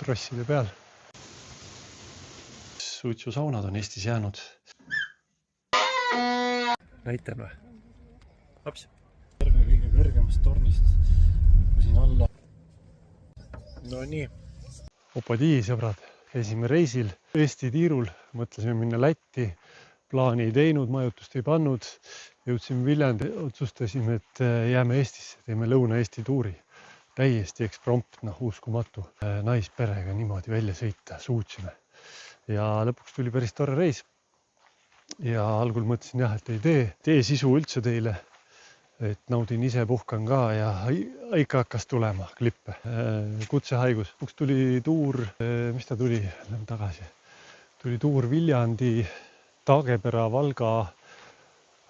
trosside peal. Suitsusaunad on Eestis jäänud. Näitan või? Laps. Kõige kõrgemast tornist. Siin alla. No nii. Opadi, sõbrad. Käisime reisil Eesti tiirul. Mõtlesime minna Lätti. Plaani ei teinud, majutust ei pannud. Jõudsime Viljandi. Otsustasime, et jääme Eestisse. Teeme Lõuna-Eesti tuuri. Täiesti eksprompt, uskumatu. Naisperega niimoodi välja sõita. Suutsime. Ja lõpuks tuli päris tore reis. Ja algul mõtlesin jah, et ei tee sisu üldse teile, et naudin ise, puhkan ka ja ikka hakkas tulema klippe. Kutsehaigus. Üks tuli tuur, mis ta tuli? Lähme tagasi. Tuli tuur Viljandi, Taagepera, Valga,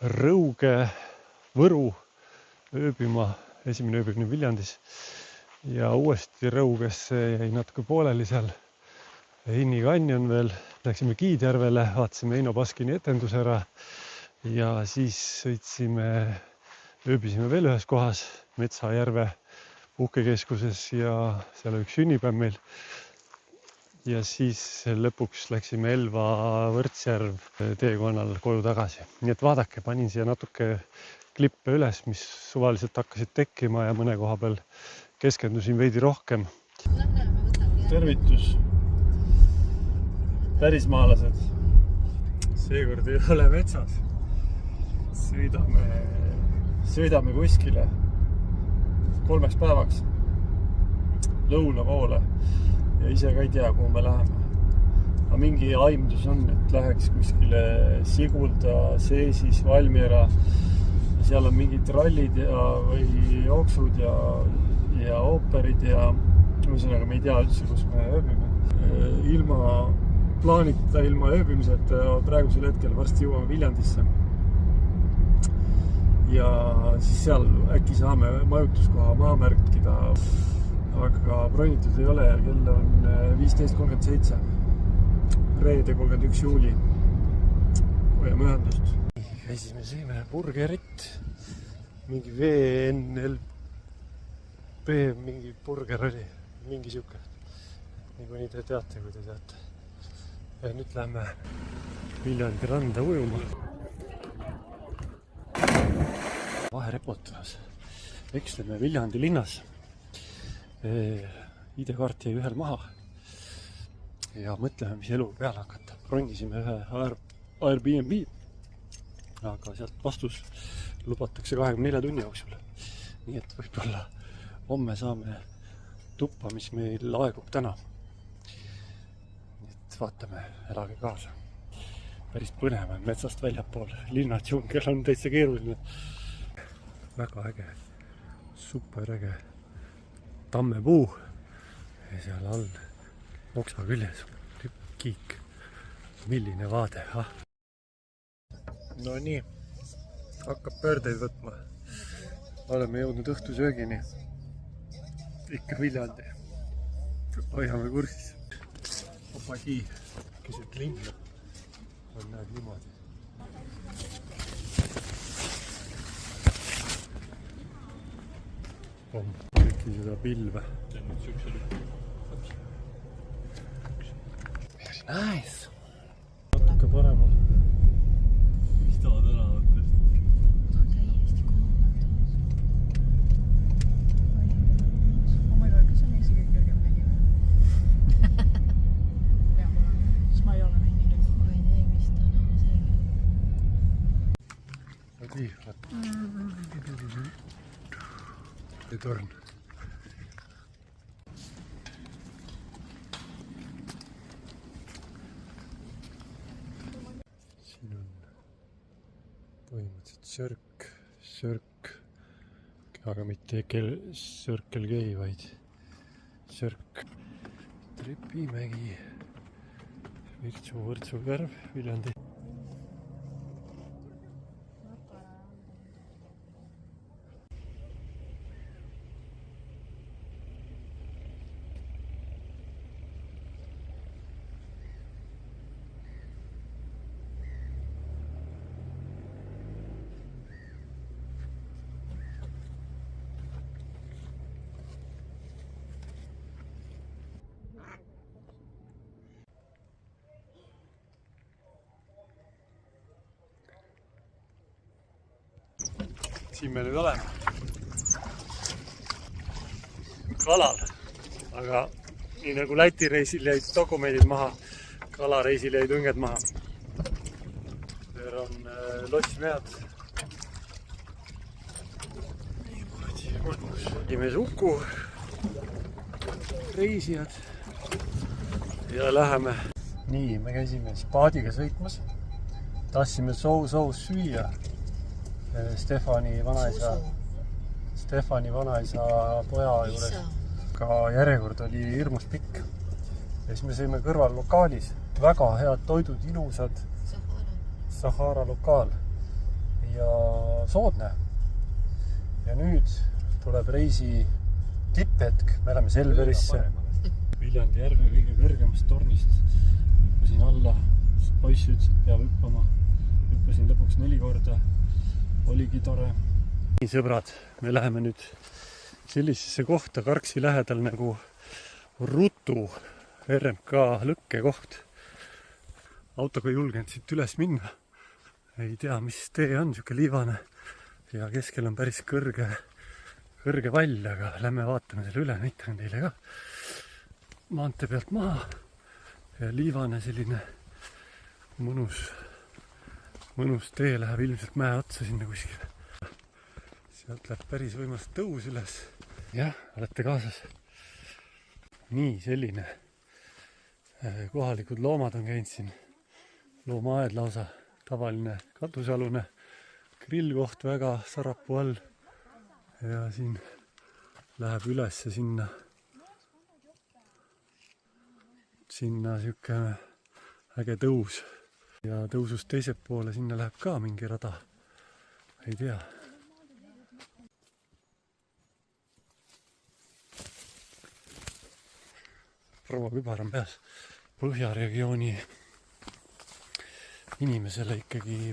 Rõuge, Võru ööbima. Esimene ööbimine Viljandis ja uuesti Rõugesse jäi natuke pooleli seal. Inni kanjon veel. Läksime Kiidjärvele, vaatasime Eino Baskini etenduse ära ja siis sõitsime, ööbisime veel ühes kohas Metsajärve puhkekeskuses ja seal oli üks sünnipäev meil. Ja siis lõpuks läksime Elva Võrtsjärv teekonnal koju tagasi. Nii et vaadake, panin siia natuke klippe üles, mis suvaliselt hakkasid tekkima ja mõne koha peal keskendusin veidi rohkem. Tervitus! Pärismaalased. Seekord ei ole metsas. Sõidame kuskile 3 päevaks lõuna poole ja ise ka ei tea, kuhu me läheme. Aga mingi aimdus on, et läheks kuskile Sigulda, Seesis, Valmiera. Seal on mingid rallid või jooksud ja ooperid ja ühesõnaga me ei tea üldse, kus me ööbime. Ilma plaanita, ilma ööbimiseta praegusel hetkel varsti jõuame Viljandisse. Ja siis seal äkki saame majutuskoha maha märkida, aga bronitud ei ole ja kell on 15.37. Reede 31. juuli. Hoiame ühendust. Käisime sõime burgerit. Mingi VNLP, mingi burger oli. Mingi siuke. Nii te teate, kui te teate. Ja nüüd lähme Viljandi randa ujuma. Vahereportaas. Eksleme Viljandi linnas. ID-kaart jäi ühel maha. Ja mõtleme, mis elu peale hakata. Bronisime ühe Airbnb. Aga sealt vastus lubatakse 24 tunni jooksul. Nii et võib-olla homme saame tuppa, mis meil aegub täna. Vaatame, elage kaasa. Päris põnev on metsast väljapool. Linnadžungel on täitsa keeruline. Väga äge. Super äge. Tammepuu. Ja seal all oksa küljes. Kiik. Milline vaade. No nii. Hakkab pöördeid võtma. Oleme jõudnud õhtusöögini. Ikka Viljandi. Hoiame kursis. Opadi, keset linna on näed niimoodi. Kõiki seda pilve. Nice! Natuke parema. Mis tahad ära võttest? Ta on täiesti kohumatu. Oh my god, kas on Eesti kõik kergem nägi või? Peab olema. Siis ma ei ole näinud. Ma ei tea, mis täna on see. See torn. Siin on põhimõtteliselt sörk, aga mitte Circle K, vaid sörk. Tripimägi, Virtsu värv, Viljandi. siin me nüüd oleme. Kalal. Aga nii nagu Läti reisil jäid dokumendid maha, kalareisil jäid õnged maha. Seal on lossmehed. Olime Suku reisijad ja läheme. Nii, me käisime paadiga sõitmas. Tahtsime sous süüa Stefani vanaisa poja juures. Ka järjekord oli hirmus pikk. Ja siis me sõime kõrval lokaalis. Väga head toidud, ilusad. Sahara lokaal. Ja soodne. Ja nüüd tuleb reisi tipphetk. Me oleme Selverisse. Viljandi järve kõige kõrgemast tornist. Hüppasin alla. Poiss ütles, et peab hüppama. Hüppasin lõpuks 4 korda. Oligi tore. Nii sõbrad, me läheme nüüd sellisesse kohta Karksi lähedal nagu Rutu RMK lõkkekoht. Autoga ei julgenud siit üles minna. Ei tea, mis tee on, siuke liivane. Ja keskel on päris kõrge vall, aga lähme vaatame selle üle, näitan teile ka. Maantee pealt maha ja liivane selline mõnus tee läheb ilmselt mäe otsa sinna kuskile. Sealt läheb päris võimas tõus üles. Jah, olete kaasas. Nii, selline. Kohalikud loomad on käinud siin. Loomaaed lausa. Tavaline katusalune grillkoht väga Sarapuu all. Ja siin läheb üles sinna siuke äge tõus. Ja tõusust teise poole sinna läheb ka mingi rada. Ei tea. Proua kübar on peas. Põhjaregiooni inimesele ikkagi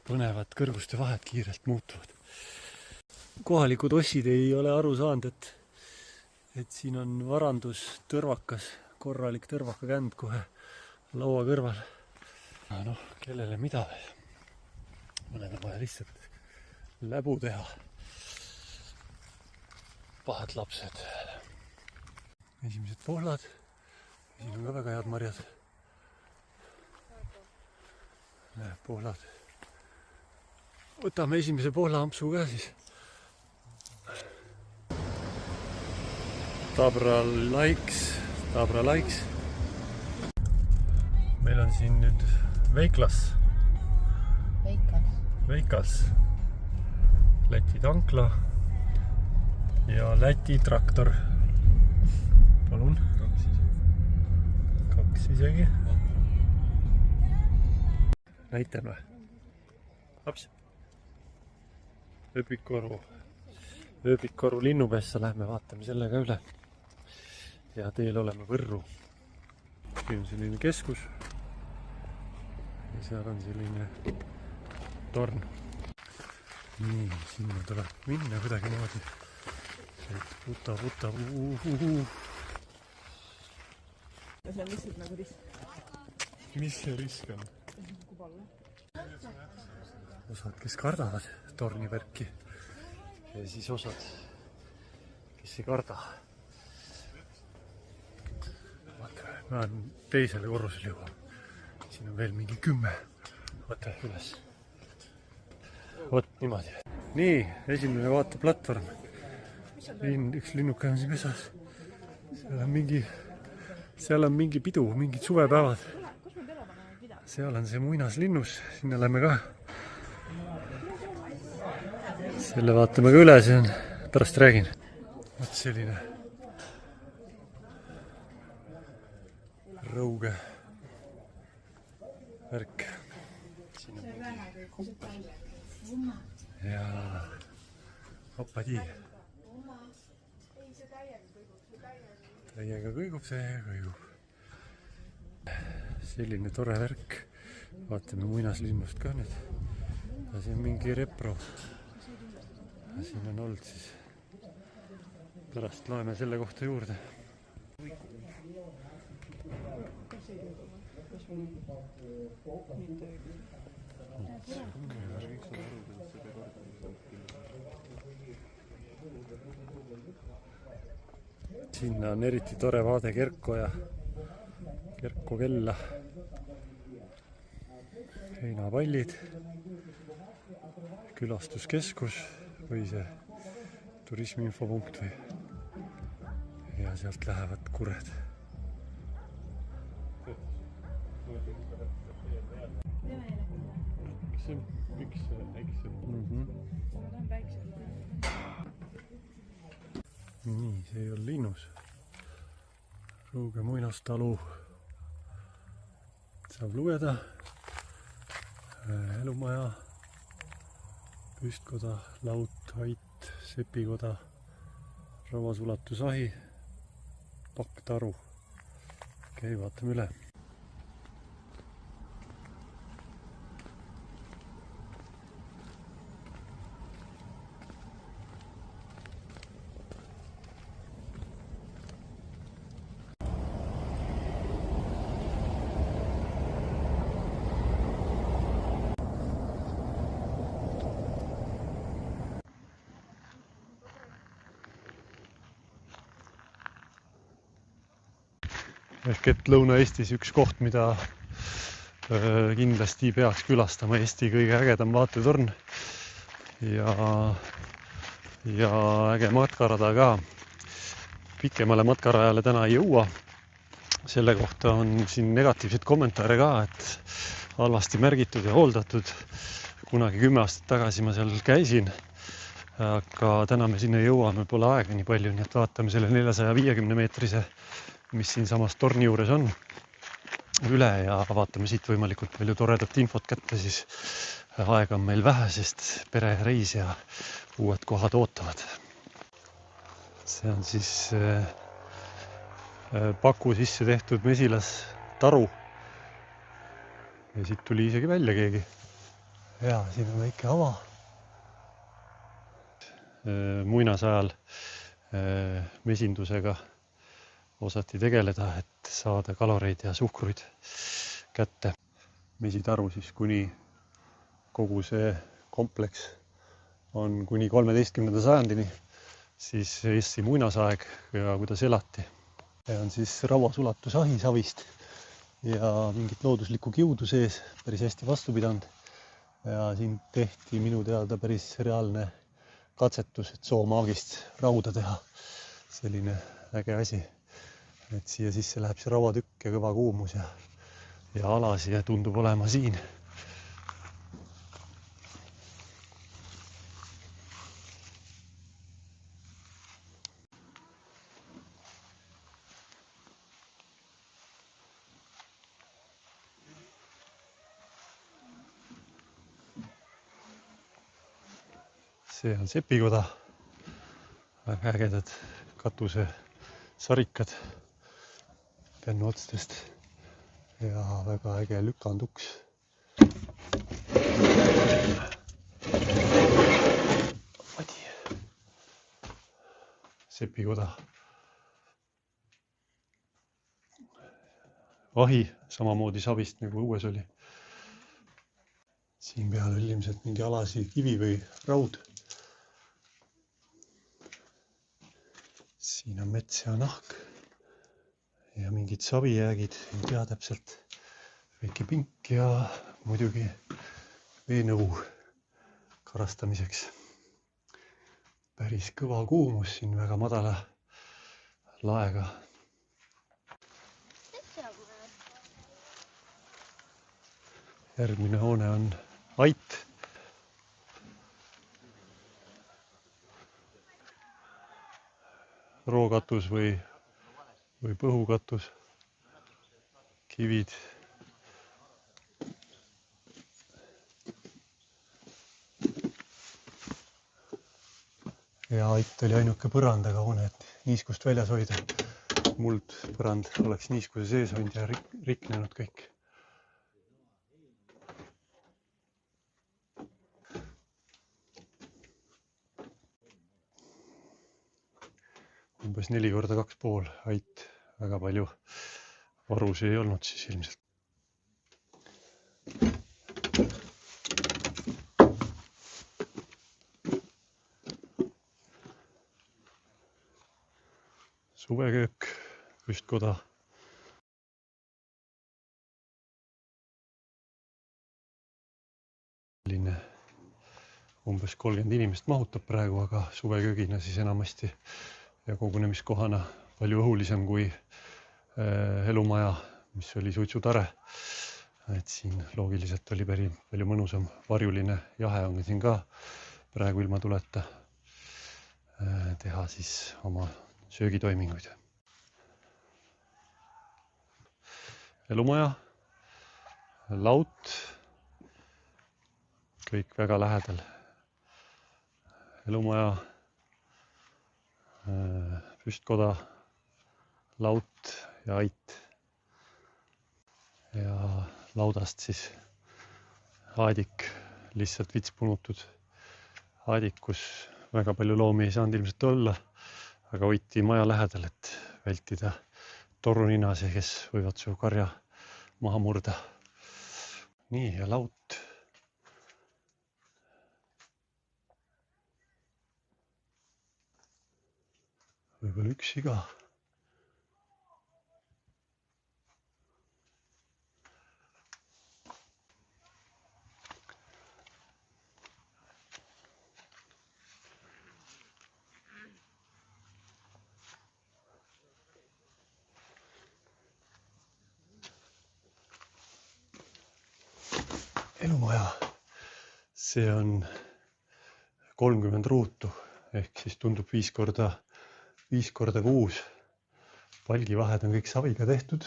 põnevad kõrguste vahed kiirelt muutuvad. Kohalikud ossid ei ole aru saanud, et siin on varandus tõrvakas, korralik tõrvakakänd kohe laua kõrval. Noh, kellele mida? Mõned on vaja lihtsalt läbu teha. Pahad lapsed. Esimesed pohlad. Siin on ka väga head marjad. Pohlad. Võtame esimese pohlaampsu ka siis. Tabra likes. Meil on siin nüüd Veiklas. Läti tankla ja Läti traktor. Palun. 2 isegi. Näitan või? Laps. Ööbikoru linnupessa lähme vaatame selle ka üle. Ja teel oleme Võrru. Siin on selline keskus. Ja seal on selline torn. Nii, sinna tuleb minna kuidagi niimoodi. Puta. Ja see on lihtsalt nagu risk. Mis see risk on? Osad, kes kardavad tornivärki. Ja siis osad, kes ei karda. Ma olen teisele korrusele juba. Siin on veel mingi 10. Võta üles. Võt niimoodi. Nii, esimene vaateplatvorm. Üks linnuke on siin pesas. Seal on mingi pidu, mingid suvepäevad. Seal on see muinaslinnus. Sinna lähme ka. Selle vaatame ka üle, see on pärast räägin. Võt selline rõuge värk. Siin on ja hoppadi. Täiega kõigub see. Selline tore värk. Vaatame muinaslinnust ka nüüd. See on mingi repro. Siin on olnud siis. Pärast loeme selle kohta juurde. Sinna on eriti tore vaade Kerko kella. Heinapallid, külastuskeskus või see turismiinfopunkt või. Ja sealt lähevad kured. See on üks väiksem. Nii, see ei ole linnus. Rõuge muinastalu. Saab lugeda. Elumaja, püstkoda, laut, ait, sepikoda, ravasulastusahi, pakktaru. Okei, vaatame üle. Ehk et Lõuna-Eestis üks koht, mida kindlasti peaks külastama, Eesti kõige ägedam vaatetorn ja äge matkarada ka. Pikemale matkarajale täna ei jõua. Selle kohta on siin negatiivseid kommentaare ka, et halvasti märgitud ja hooldatud. Kunagi 10 aastat tagasi ma seal käisin, aga täna me sinna jõuame, pole aega nii palju, nii et vaatame selle 450 meetrise, mis siin samas torni juures on, üle ja vaatame siit võimalikult palju toredat infot kätte, siis aega on meil vähe, sest perereis ja uued kohad ootavad. See on siis Paku sisse tehtud mesilastaru. Ja siit tuli isegi välja keegi. Ja siin on väike ava. Muinasajal mesindusega osati tegeleda, et saada kaloreid ja suhkruid kätte. Mesitaru siis kuni kogu see kompleks on kuni 13. sajandini, siis Eesti muinasaeg ja kuidas elati. See on siis ravasulastusahi savist ja mingit looduslikku kiudu sees, päris hästi vastu pidanud. Ja siin tehti minu teada päris reaalne katsetus, et soomaagist rauda teha. Selline äge asi. Et siia sisse läheb see ravatükk ja kõva kuumus ja alasi ja tundub olema siin. See on sepikoda, väga ägedad katuse sarikad pennuotstest ja väga äge lükanduks. Sepikoda. Ahi samamoodi savist nagu õues oli. Siin peal oli ilmselt mingi alasi kivi või raud. Siin on mets ja nahk ja mingid savijäägid, ei tea täpselt, väike pink ja muidugi veenõu karastamiseks. Päris kõva kuumus siin väga madala laega. Järgmine hoone on ait. Rookatus või põhukatus, kivid. Ja ait oli ainuke põrandaga hoone, et niiskust väljas hoida. Muld põrand oleks niiskuse sees hoinud ja riknenud kõik. Umbes 4 korda 2,5 ait, väga palju varusi ei olnud siis ilmselt. Suveköök, püstkoda. Umbes 30 inimest mahutab praegu, aga suveköögina siis enamasti ja kogunemiskohana palju õhulisem kui elumaja, mis oli suitsutare. Et siin loogiliselt oli palju mõnusam, varjuline jahe on siin ka praegu ilma tuleta teha siis oma söögitoiminguid. Elumaja, laut, kõik väga lähedal. Elumaja, püstkoda, laut ja ait. Ja laudast siis aadik, lihtsalt vits punutud aadik, kus väga palju loomi ei saanud ilmselt olla, aga hoiti maja lähedal, et vältida torruninasi, kes võivad su karja maha murda. Nii, ja laut. Võib-olla üks siga. Elumaja, see on 30 ruutu, ehk siis tundub 5 korda 6. Palgivahed on kõik saviga tehtud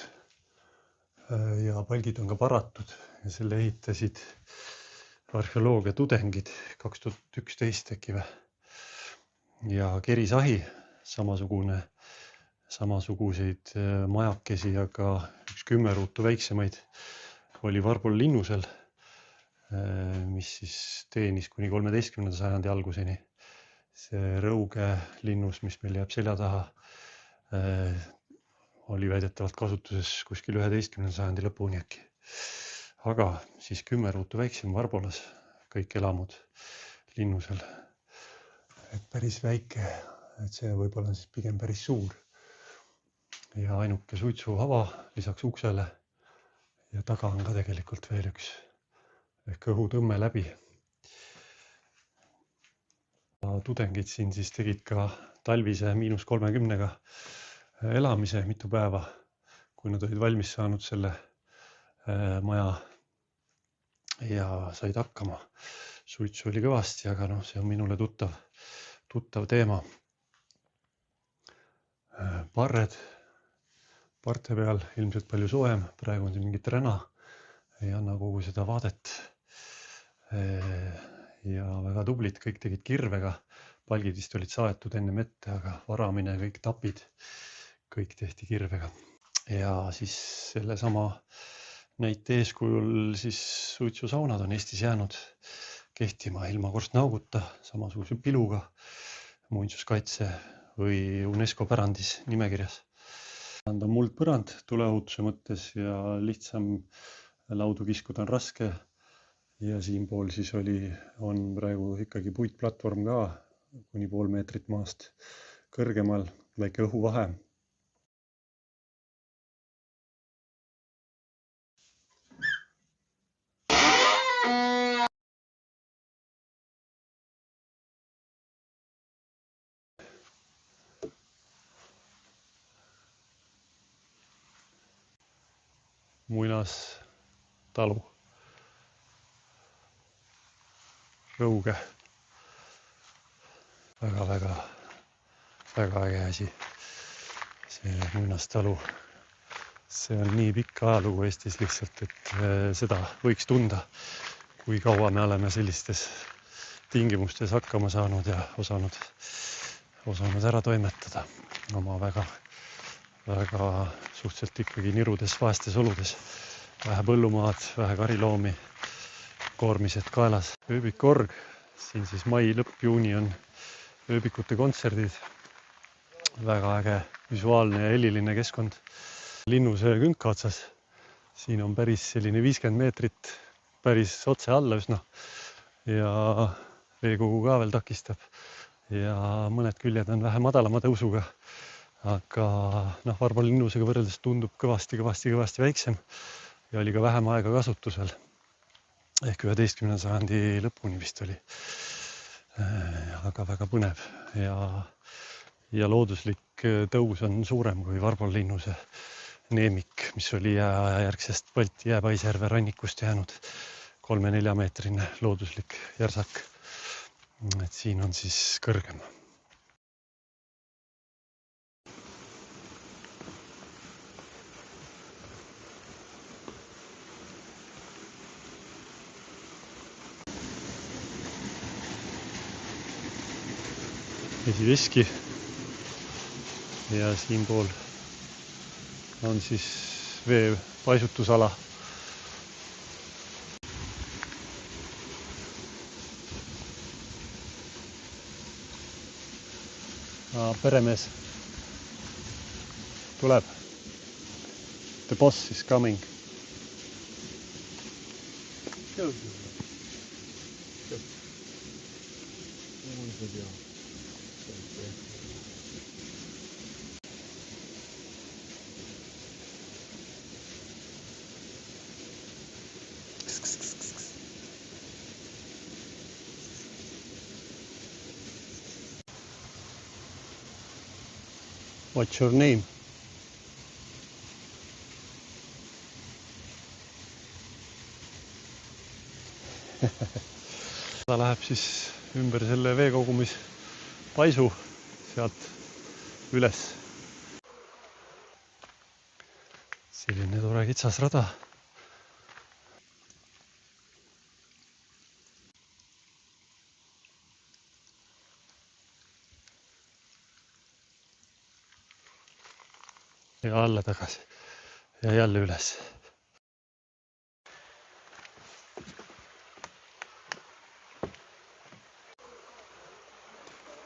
ja palgid on ka paratud ja selle ehitasid arheoloogia tudengid 2011 äkki või. Ja kerisahi, samasuguseid majakesi, aga üks 10 ruutu väiksemaid oli Varbol linnusel, mis siis teenis kuni 13. sajandi alguseni. See Rõuge linnus, mis meil jääb selja taha, oli väidetavalt kasutuses kuskil 11. sajandi lõpuni äkki. Aga siis 10 ruutu väiksem Varbolas, kõik elamud linnusel. Et päris väike, et see võib-olla on siis pigem päris suur. Ja ainuke suitsuhava lisaks uksele ja taga on ka tegelikult veel üks ehk õhutõmme läbi. Tudengid siin siis tegid ka talvise -30-ga elamise mitu päeva, kui nad olid valmis saanud selle maja ja said hakkama. Suitsu oli kõvasti, aga see on minule tuttav teema. Parred, parte peal ilmselt palju soojem, praegu on siin mingit räna, ei anna kogu seda vaadet. Ja väga tublid, kõik tegid kirvega, palgid vist olid saetud enne ette, aga varamine, kõik tapid, kõik tehti kirvega. Ja siis selle sama näite eeskujul siis suitsusaunad on Eestis jäänud kehtima ilma korstnauguta, samasuguse piluga, muinsuskaitse või UNESCO pärandis nimekirjas. On muldpõrand tuleohutuse mõttes ja lihtsam laudu kiskuda on raske. Ja siinpool siis on praegu ikkagi puitplatvorm ka kuni 0,5 meetrit maast kõrgemal, väike õhuvahe. Muinas talu. Rõuge. Väga äge asi. See muinastalu. See on nii pikk ajalugu Eestis lihtsalt, et seda võiks tunda, kui kaua me oleme sellistes tingimustes hakkama saanud ja osanud ära toimetada oma väga suhteliselt ikkagi nirudes vaestes oludes. Vähe põllumaad, vähe kariloomi, koormised kaelas. Ööbikorg, siin siis mai lõpp, juuni on ööbikute kontserdid. Väga äge visuaalne ja heliline keskkond. Linnuse künka otsas. Siin on päris selline 50 meetrit päris otse alla üsna ja veekogu ka veel takistab. Ja mõned küljed on vähe madalama tõusuga, aga varballinnusega võrreldes tundub kõvasti väiksem ja oli ka vähem aega kasutusel. Ehk 11. sajandi lõpuni vist oli. Aga väga põnev ja looduslik tõus on suurem kui varballinnuse neemik, mis oli jääajärgsest Balti jääpaisjärve rannikust jäänud 3-4 meetrine looduslik järsak. Et siin on siis kõrgem. Vesiveski ja siinpool on siis vee paisutusala. Peremees tuleb. The boss is coming. What's your name? Ta läheb siis ümber selle veekogumispaisu sealt üles. Selline tore kitsas rada. Ja alla tagasi ja jälle üles.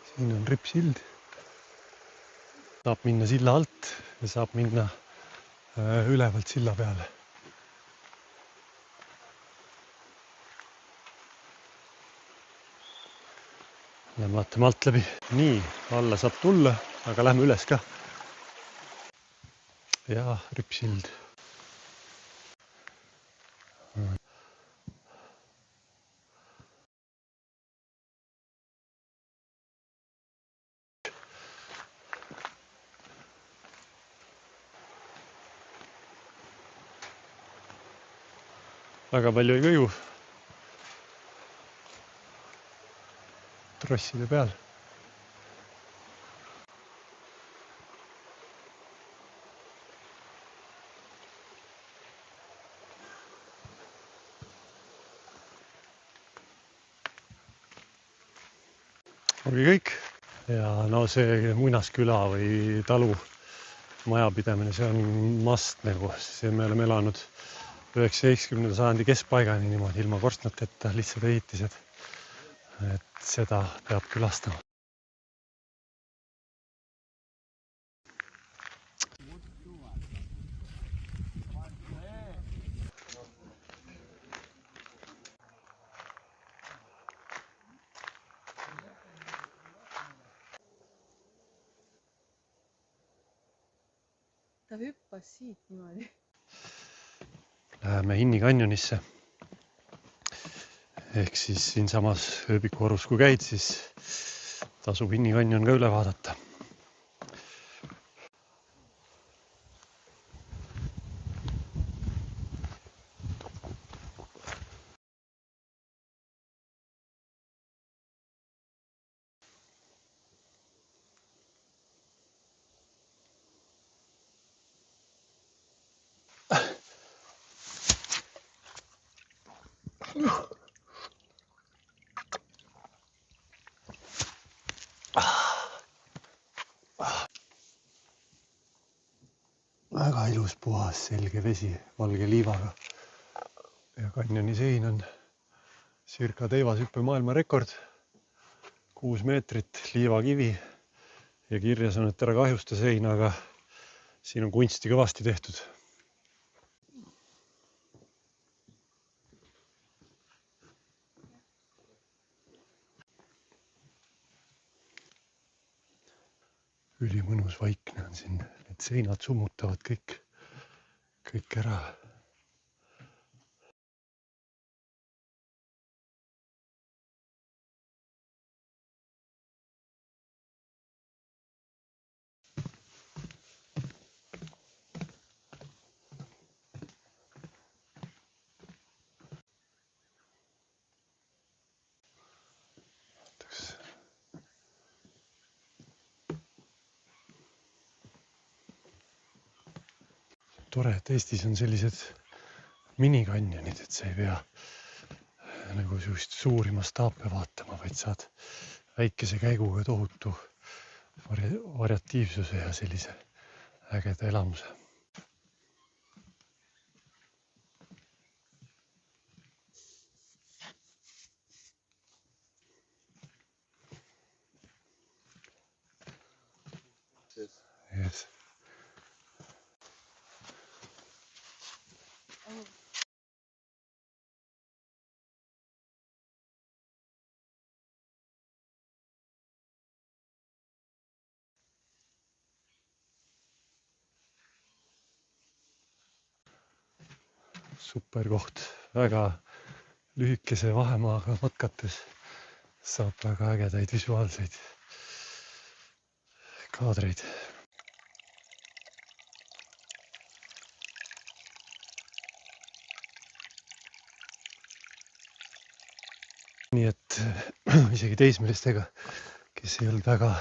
Siin on ripsild. Saab minna silla alt ja saab minna ülevalt silla peale. Lähme vaatame alt läbi. Nii, alla saab tulla, aga lähme üles ka. Ja ripsild. Väga palju ei kõigu. Trosside peal. Oli kõik ja see Muinasküla või talu majapidamine, see on mast nagu, me oleme elanud 19. sajandi keskpaigani niimoodi ilma korstnateta, lihtsalt ehitised, et seda peab külastama. Ta hüppas siit niimoodi. Läheme Inni kanjonisse. Ehk siis siinsamas ööbikuorus kui käid, siis tasub Inni kanjon ka üle vaadata. Väga ilus, puhas, selge vesi, valge liivaga. Ja kanjoni sein on circa teivashüppe maailmarekord. 6 meetrit liivakivi ja kirjas on, et ära kahjusta sein, aga siin on kunsti kõvasti tehtud. Ülimõnus vaikne. vaikne on siin, need seinad summutavad kõik ära. Tore, et Eestis on sellised minikanjonid, et sa ei pea nagu just suuri mastaape vaatama, vaid saad väikese käiguga tohutu variatiivsuse ja sellise ägeda elamuse. Yes. Super koht, väga lühikese vahemaaga matkates saab väga ägedaid visuaalseid kaadreid. Nii et isegi teismelistega, kes ei olnud väga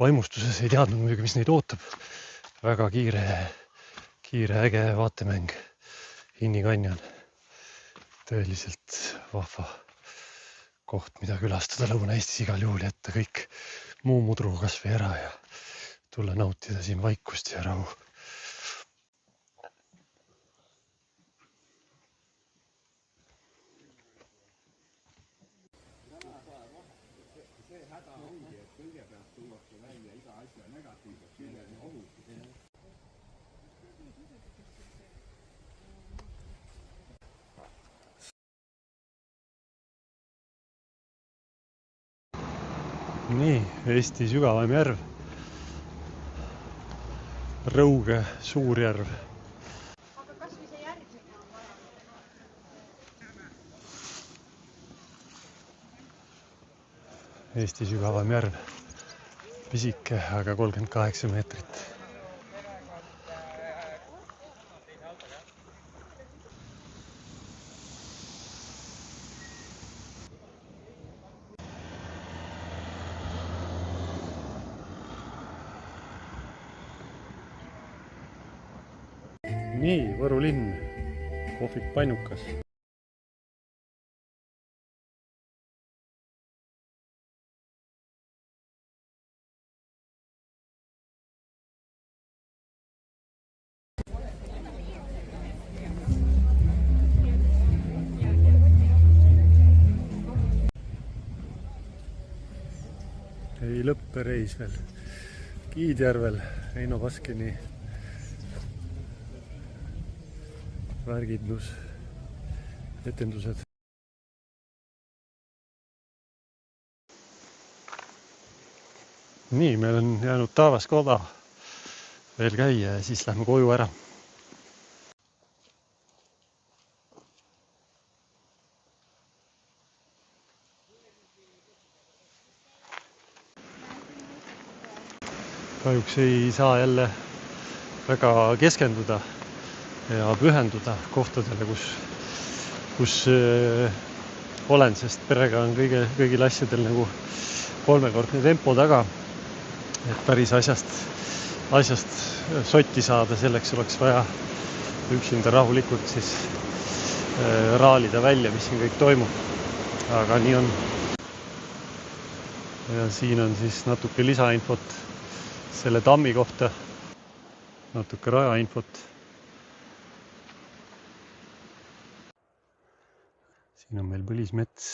vaimustuses, ei teadnud muidugi, mis neid ootab. Väga kiire äge vaatemäng. Hinni kanjon. Tõeliselt vahva koht, mida külastada Lõuna-Eestis igal juhul, jätta kõik muu mudru kas või ära ja tulla nautida siin vaikust ja rahu. Nii, Eesti sügavaim järv. Rõuge Suurjärv. Aga kas või see järgmine on vaja? Eesti sügavaim järv. Pisike, aga 38 meetrit. Nii, Võru linn, kohvik Pannukas. Ei lõppe reis veel. Kiidjärvel Eino Baskini värgid pluss etendused. Nii, meil on jäänud Taevaskoda veel käia ja siis lähme koju ära. Kahjuks ei saa jälle väga keskenduda ja pühenduda kohtadele, kus olen, sest perega on kõigil asjadel nagu kolmekordne tempo taga. Et päris asjast sotti saada, selleks oleks vaja üksinda rahulikult siis raalida välja, mis siin kõik toimub. Aga nii on. Ja siin on siis natuke lisainfot selle tammi kohta, natuke rajainfot. Siin on meil põlismets.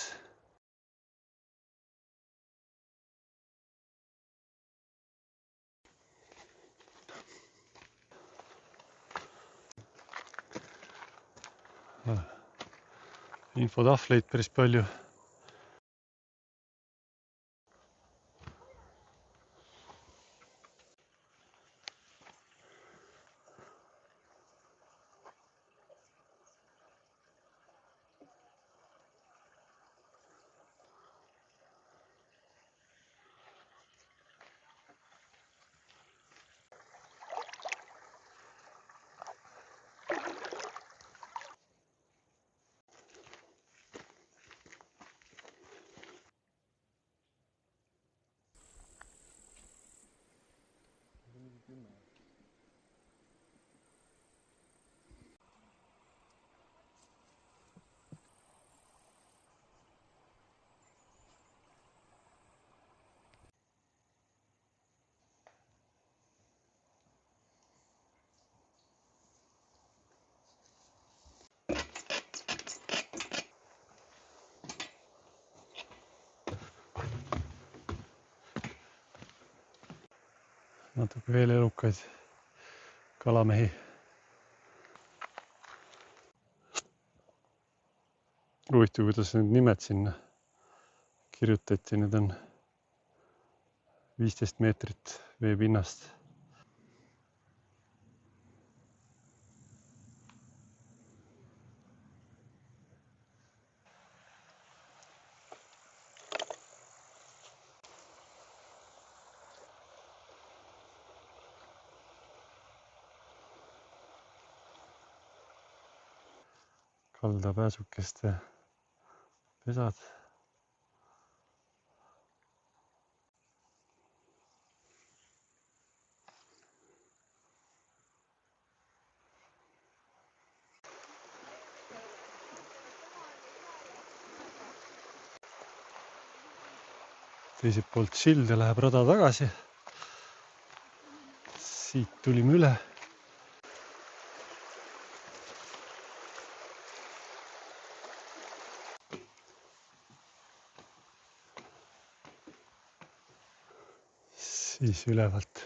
Infotahvleid päris palju. natuke veel elukaid kalamehi. Huvitav, kuidas need nimed sinna kirjutati, need on 15 meetrit veepinnast. Kaldapääsukeste pesad. Teiselt poolt silde läheb rada tagasi. Siit tulime üle. Siis ülevalt.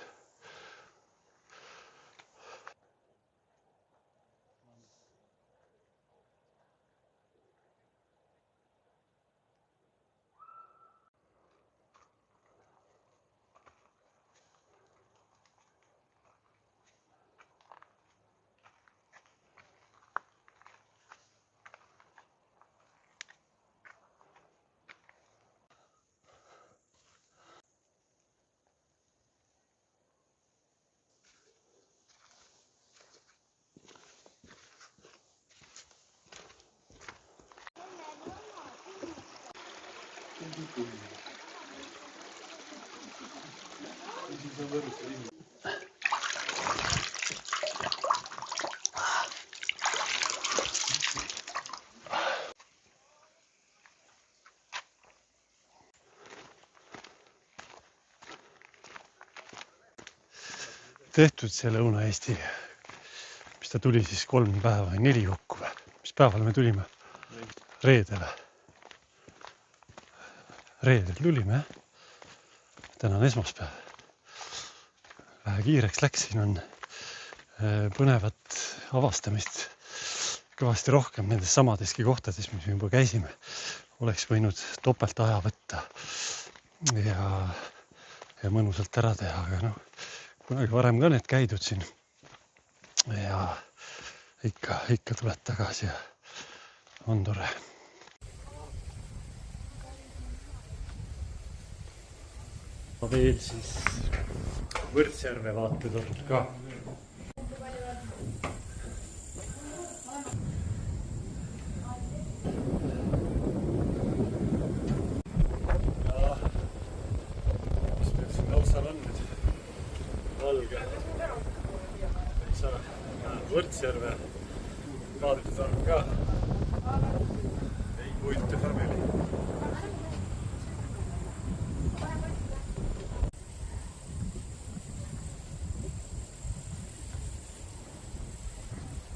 Tehtud see Lõuna-Eesti, mis ta tuli siis 3 päeva või 4 kokku või? Mis päeval me tulime? Reedele. Reedel tulime, jah? Täna on esmaspäev. Vähe kiireks läks, siin on põnevat avastamist kõvasti rohkem nendes samadeski kohtades, mis me juba käisime. Oleks võinud topelt aja võtta ja mõnusalt ära teha, aga noh, kunagi varem ka need käidud siin ja ikka tuled tagasi ja on tore. Veel siis Võrtsjärve vaated olnud ka. Ja mis meil siin taustal on nüüd? Valge. Ei saa Võrtsjärve vaated on ka. Ei puilte farmeli.